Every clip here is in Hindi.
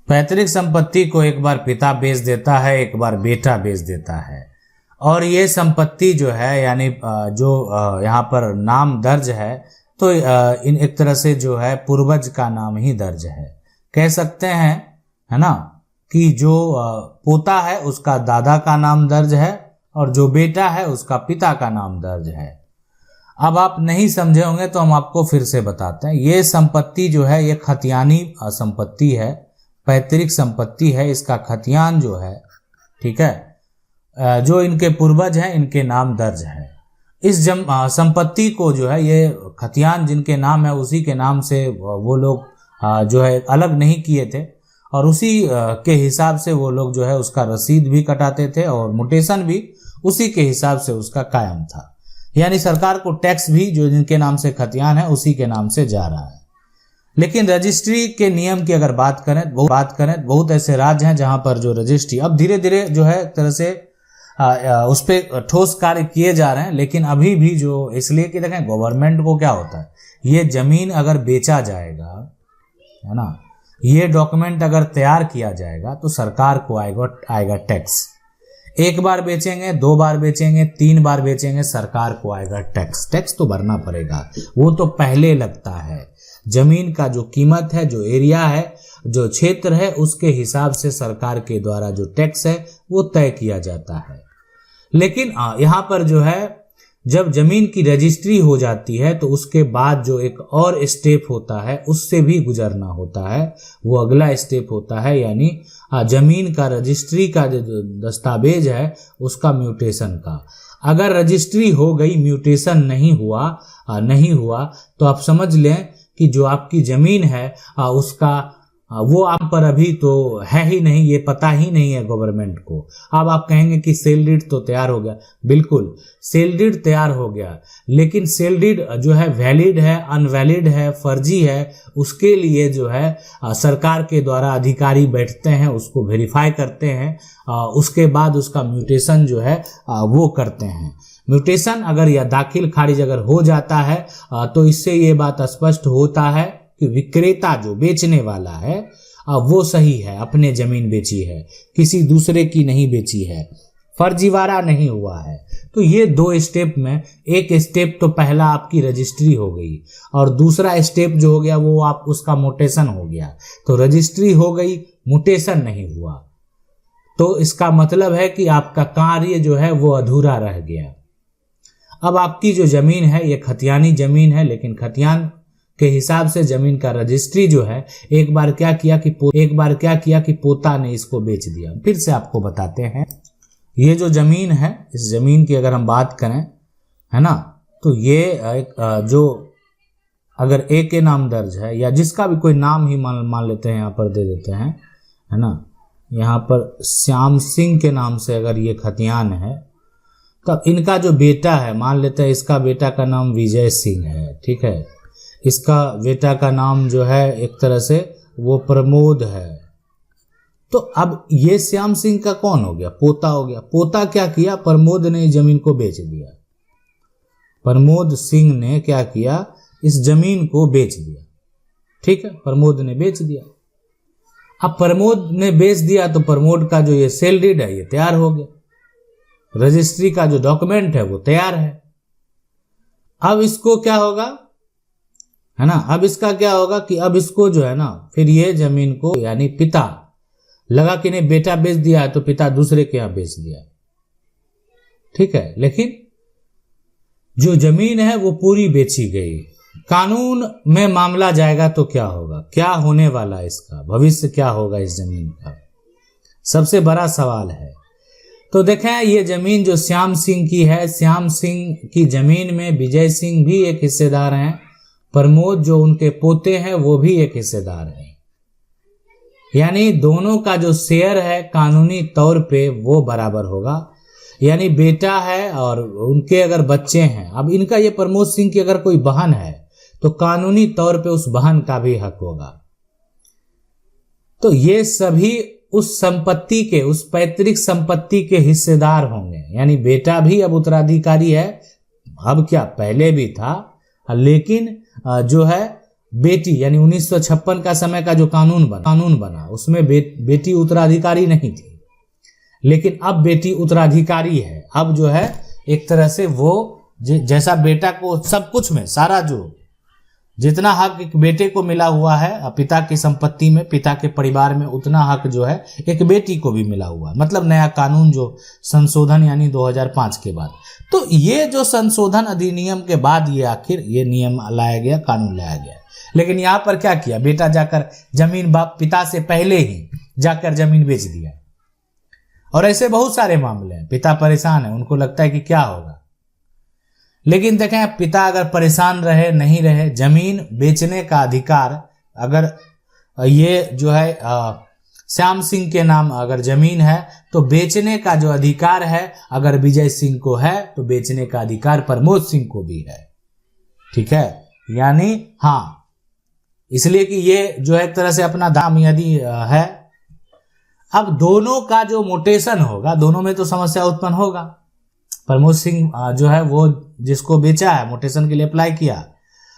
पैतृक संपत्ति को एक बार पिता बेच देता है, एक बार बेटा बेच देता है, और ये संपत्ति जो है यानी जो यहाँ पर नाम दर्ज है तो इन एक तरह से जो है पूर्वज का नाम ही दर्ज है। कह सकते हैं, है ना, कि जो पोता है उसका दादा का नाम दर्ज है और जो बेटा है उसका पिता का नाम दर्ज है। अब आप नहीं समझे होंगे तो हम आपको फिर से बताते हैं। ये संपत्ति जो है ये खतियानी संपत्ति है, पैतृक संपत्ति है। इसका खतियान जो है, ठीक है, जो इनके पूर्वज हैं इनके नाम दर्ज है। इस संपत्ति को जो है ये खतियान जिनके नाम है उसी के नाम से वो लोग जो है अलग नहीं किए थे और उसी के हिसाब से वो लोग जो है उसका रसीद भी कटाते थे और म्यूटेशन भी उसी के हिसाब से उसका कायम था। यानी सरकार को टैक्स भी जो जिनके नाम से खतियान है उसी के नाम से जा रहा है। लेकिन रजिस्ट्री के नियम की अगर बात करें बहुत ऐसे राज्य हैं जहां पर जो रजिस्ट्री अब धीरे धीरे जो है एक तरह से उस पर ठोस कार्य किए जा रहे हैं। लेकिन अभी भी जो इसलिए कि देखें गवर्नमेंट को क्या होता है, ये जमीन अगर बेचा जाएगा, है ना, ये डॉक्यूमेंट अगर तैयार किया जाएगा तो सरकार को आएगा टैक्स। एक बार बेचेंगे, दो बार बेचेंगे, तीन बार बेचेंगे, सरकार को आएगा टैक्स। टैक्स तो भरना पड़ेगा, वो तो पहले लगता है। जमीन का जो कीमत है, जो एरिया है, जो क्षेत्र है, उसके हिसाब से सरकार के द्वारा जो टैक्स है वो तय किया जाता है। लेकिन यहाँ पर जो है जब जमीन की रजिस्ट्री हो जाती है तो उसके बाद जो एक और स्टेप होता है उससे भी गुजरना होता है। वो अगला स्टेप होता है यानी जमीन का रजिस्ट्री का जो दस्तावेज है उसका म्यूटेशन का। अगर रजिस्ट्री हो गई, म्यूटेशन नहीं हुआ तो आप समझ लें कि जो आपकी जमीन है उसका वो आप पर अभी तो है ही नहीं, ये पता ही नहीं है गवर्नमेंट को। अब आप कहेंगे कि सेल डीड तो तैयार हो गया। बिल्कुल सेल डीड तैयार हो गया, लेकिन सेल डीड जो है वैलिड है, अनवैलिड है, फर्जी है, उसके लिए जो है सरकार के द्वारा अधिकारी बैठते हैं, उसको वेरीफाई करते हैं, उसके बाद उसका म्यूटेशन जो है वो करते हैं। म्यूटेशन अगर या दाखिल खारिज अगर हो जाता है तो इससे ये बात स्पष्ट होता है कि विक्रेता जो बेचने वाला है वो सही है, अपने जमीन बेची है, किसी दूसरे की नहीं बेची है, फर्जीवाड़ा नहीं हुआ है। तो ये दो स्टेप में, एक स्टेप तो पहला आपकी रजिस्ट्री हो गई और दूसरा स्टेप जो हो गया वो आप उसका म्यूटेशन हो गया। तो रजिस्ट्री हो गई, म्यूटेशन नहीं हुआ, तो इसका मतलब है कि आपका कार्य जो है वो अधूरा रह गया। अब आपकी जो जमीन है ये खतियानी जमीन है, लेकिन खतियान के हिसाब से जमीन का रजिस्ट्री जो है एक बार क्या किया कि पोता ने इसको बेच दिया। फिर से आपको बताते हैं, ये जो जमीन है, इस जमीन की अगर हम बात करें, है ना, तो ये एक जो अगर ए के नाम दर्ज है या जिसका भी कोई नाम ही मान लेते हैं, यहाँ पर दे देते हैं, है ना, यहाँ पर श्याम सिंह के नाम से अगर ये खतियान है, तब इनका जो बेटा है, मान लेते हैं इसका बेटा का नाम विजय सिंह है, ठीक है, इसका बेटा का नाम जो है एक तरह से वो प्रमोद है। तो अब ये श्याम सिंह का कौन हो गया? पोता हो गया। पोता क्या किया? प्रमोद ने जमीन को बेच दिया। प्रमोद सिंह ने क्या किया? इस जमीन को बेच दिया, ठीक है, प्रमोद ने बेच दिया। अब प्रमोद ने बेच दिया तो प्रमोद का जो ये सेल डीड है ये तैयार हो गया, रजिस्ट्री का जो डॉक्यूमेंट है वो तैयार है। अब इसको क्या होगा, है ना, अब इसका क्या होगा कि अब इसको जो है ना फिर ये जमीन को यानी पिता लगा कि नहीं बेटा बेच दिया है तो पिता दूसरे के यहां बेच दिया, ठीक है, लेकिन जो जमीन है वो पूरी बेची गई। कानून में मामला जाएगा तो क्या होगा, क्या होने वाला है, इसका भविष्य क्या होगा इस जमीन का, सबसे बड़ा सवाल है। तो देखें ये जमीन जो श्याम सिंह की है, श्याम सिंह की जमीन में विजय सिंह भी एक हिस्सेदार हैं, प्रमोद जो उनके पोते हैं वो भी एक हिस्सेदार है। यानी दोनों का जो शेयर है कानूनी तौर पे वो बराबर होगा। यानी बेटा है और उनके अगर बच्चे हैं, अब इनका ये प्रमोद सिंह की अगर कोई बहन है तो कानूनी तौर पे उस बहन का भी हक होगा। तो ये सभी उस संपत्ति के, उस पैतृक संपत्ति के हिस्सेदार होंगे। यानी बेटा भी अब उत्तराधिकारी है, अब क्या पहले भी था, लेकिन जो है बेटी यानी 1956 का समय का जो कानून बना उसमें बेटी उत्तराधिकारी नहीं थी, लेकिन अब बेटी उत्तराधिकारी है। अब जो है एक तरह से वो जैसा बेटा को सब कुछ में सारा जो जितना हक एक बेटे को मिला हुआ है पिता की संपत्ति में, पिता के परिवार में, उतना हक जो है एक बेटी को भी मिला हुआ है। मतलब नया कानून जो संशोधन यानी 2005 के बाद, तो ये जो संशोधन अधिनियम के बाद ये आखिर ये नियम लाया गया, कानून लाया गया। लेकिन यहाँ पर क्या किया, बेटा जाकर जमीन बाप पिता से पहले ही जाकर जमीन बेच दिया। और ऐसे बहुत सारे मामले हैं, पिता परेशान है, उनको लगता है कि क्या होगा, लेकिन देखें पिता अगर परेशान रहे नहीं रहे, जमीन बेचने का अधिकार अगर ये जो है श्याम सिंह के नाम अगर जमीन है तो बेचने का जो अधिकार है अगर विजय सिंह को है तो बेचने का अधिकार प्रमोद सिंह को भी है। ठीक है, यानी हाँ, इसलिए कि ये जो है एक तरह से अपना दाम यदि है। अब दोनों का जो मोटेशन होगा, दोनों में तो समस्या उत्पन्न होगा। प्रमोद सिंह जो है वो जिसको बेचा है मोटेशन के लिए अप्लाई किया,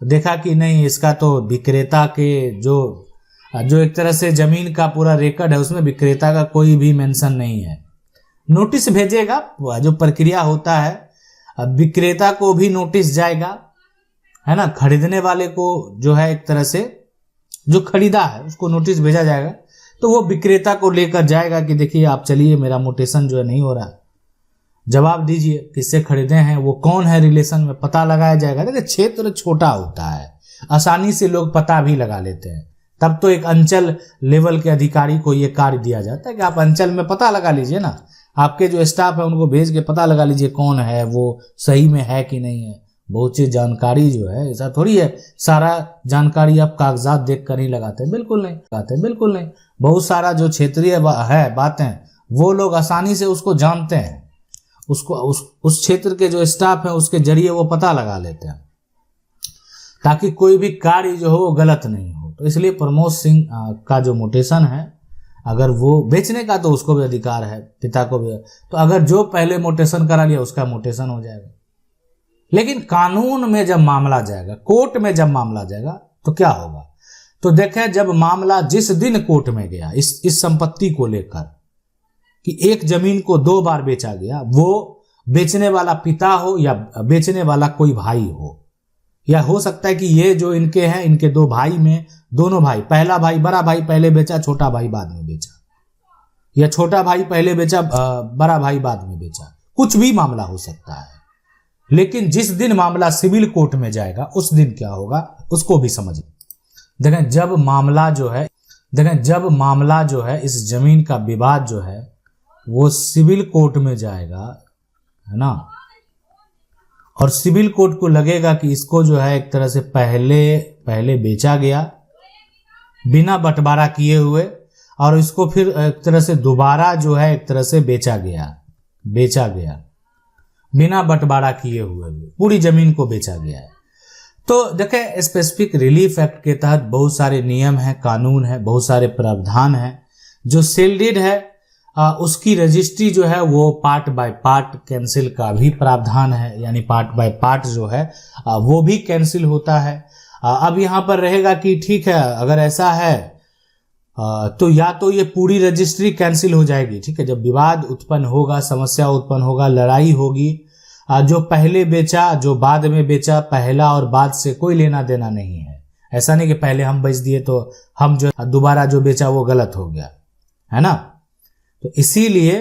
देखा कि नहीं इसका तो विक्रेता के जो एक तरह से जमीन का पूरा रिकॉर्ड है उसमें विक्रेता का कोई भी मेंशन नहीं है। नोटिस भेजेगा, जो प्रक्रिया होता है विक्रेता को भी नोटिस जाएगा, है ना, खरीदने वाले को जो है एक तरह से जो खरीदा है उसको नोटिस भेजा जाएगा, तो वो विक्रेता को लेकर जाएगा कि देखिए आप चलिए मेरा मोटेशन जो है नहीं हो रहा, जवाब दीजिए किससे खरीदे हैं, वो कौन है, रिलेशन में पता लगाया जाएगा। देखिए क्षेत्र छोटा होता है, आसानी से लोग पता भी लगा लेते हैं। तब तो एक अंचल लेवल के अधिकारी को ये कार्य दिया जाता है कि आप अंचल में पता लगा लीजिए ना, आपके जो स्टाफ है उनको भेज के पता लगा लीजिए कौन है, वो सही में है कि नहीं है। बहुत सी जानकारी जो है ऐसा थोड़ी है सारा जानकारी आप कागजात देख कर ही लगाते हैं, बिल्कुल नहीं। बहुत सारा जो क्षेत्रीय है बातें वो लोग आसानी से उसको जानते हैं, उसको उस क्षेत्र के जो स्टाफ है उसके जरिए वो पता लगा लेते हैं, ताकि कोई भी कार्य जो हो वो गलत नहीं हो। तो इसलिए प्रमोद सिंह का जो मोटेशन है अगर वो बेचने का तो उसको भी अधिकार है, पिता को भी, तो अगर जो पहले मोटेशन करा लिया उसका मोटेशन हो जाएगा। लेकिन कानून में जब मामला जाएगा, कोर्ट में जब मामला जाएगा तो क्या होगा, तो देखें जब मामला जिस दिन कोर्ट में गया इस संपत्ति को लेकर कि एक जमीन को 2 बार बेचा गया, वो बेचने वाला पिता हो या बेचने वाला कोई भाई हो, या हो सकता है कि ये जो इनके हैं इनके 2 भाई में दोनों भाई, पहला भाई बड़ा भाई पहले बेचा, छोटा भाई बाद में बेचा, या छोटा भाई पहले बेचा बड़ा भाई बाद में बेचा, कुछ भी मामला हो सकता है। लेकिन जिस दिन मामला सिविल कोर्ट में जाएगा उस दिन क्या होगा उसको भी समझिए। देखें जब मामला जो है इस जमीन का विवाद जो है वो सिविल कोर्ट में जाएगा, है ना, और सिविल कोर्ट को लगेगा कि इसको जो है एक तरह से पहले बेचा गया बिना बंटवारा किए हुए, और इसको फिर एक तरह से दोबारा जो है एक तरह से बेचा गया बिना बंटवारा किए हुए भी पूरी जमीन को बेचा गया है। तो देखें स्पेसिफिक रिलीफ एक्ट के तहत बहुत सारे नियम हैं, कानून है, बहुत सारे प्रावधान हैं। जो सेल डीड है उसकी रजिस्ट्री जो है वो पार्ट बाय पार्ट कैंसिल का भी प्रावधान है, यानी पार्ट बाय पार्ट जो है वो भी कैंसिल होता है। अब यहाँ पर रहेगा कि ठीक है अगर ऐसा है तो या तो ये पूरी रजिस्ट्री कैंसिल हो जाएगी, ठीक है, जब विवाद उत्पन्न होगा, समस्या उत्पन्न होगा, लड़ाई होगी, जो पहले बेचा जो बाद में बेचा, पहला और बाद से कोई लेना देना नहीं है। ऐसा नहीं कि पहले हम बेच दिए तो हम जो दोबारा जो बेचा वो गलत हो गया, है ना। तो इसीलिए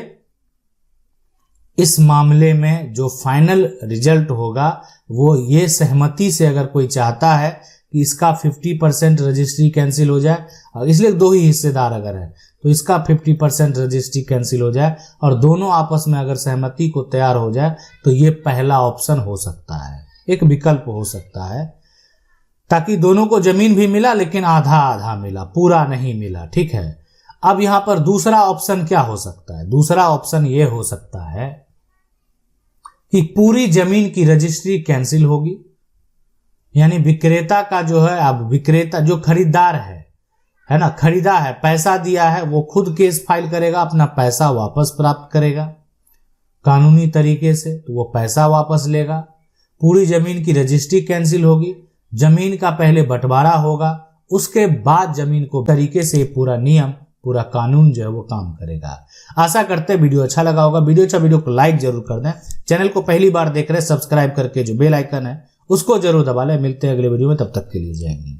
इस मामले में जो फाइनल रिजल्ट होगा वो ये सहमति से अगर कोई चाहता है कि इसका 50% रजिस्ट्री कैंसिल हो जाए, और इसलिए 2 ही हिस्सेदार अगर है तो इसका 50% रजिस्ट्री कैंसिल हो जाए और दोनों आपस में अगर सहमति को तैयार हो जाए तो ये पहला ऑप्शन हो सकता है, एक विकल्प हो सकता है, ताकि दोनों को जमीन भी मिला लेकिन आधा आधा मिला, पूरा नहीं मिला। ठीक है, अब यहां पर दूसरा ऑप्शन क्या हो सकता है, दूसरा ऑप्शन ये हो सकता है कि पूरी जमीन की रजिस्ट्री कैंसिल होगी, यानी विक्रेता का जो है, अब विक्रेता जो खरीदार है ना, खरीदा है, पैसा दिया है, वो खुद केस फाइल करेगा, अपना पैसा वापस प्राप्त करेगा कानूनी तरीके से, तो वो पैसा वापस लेगा। पूरी जमीन की रजिस्ट्री कैंसिल होगी, जमीन का पहले बंटवारा होगा, उसके बाद जमीन को तरीके से पूरा नियम, पूरा कानून जो है वो काम करेगा। आशा करते हैं वीडियो अच्छा लगा होगा। वीडियो को लाइक जरूर कर दें। चैनल को पहली बार देख रहे हैं, सब्सक्राइब करके जो बेल आइकन है उसको जरूर दबा लें। मिलते हैं अगले वीडियो में, तब तक के लिए जय हिंद।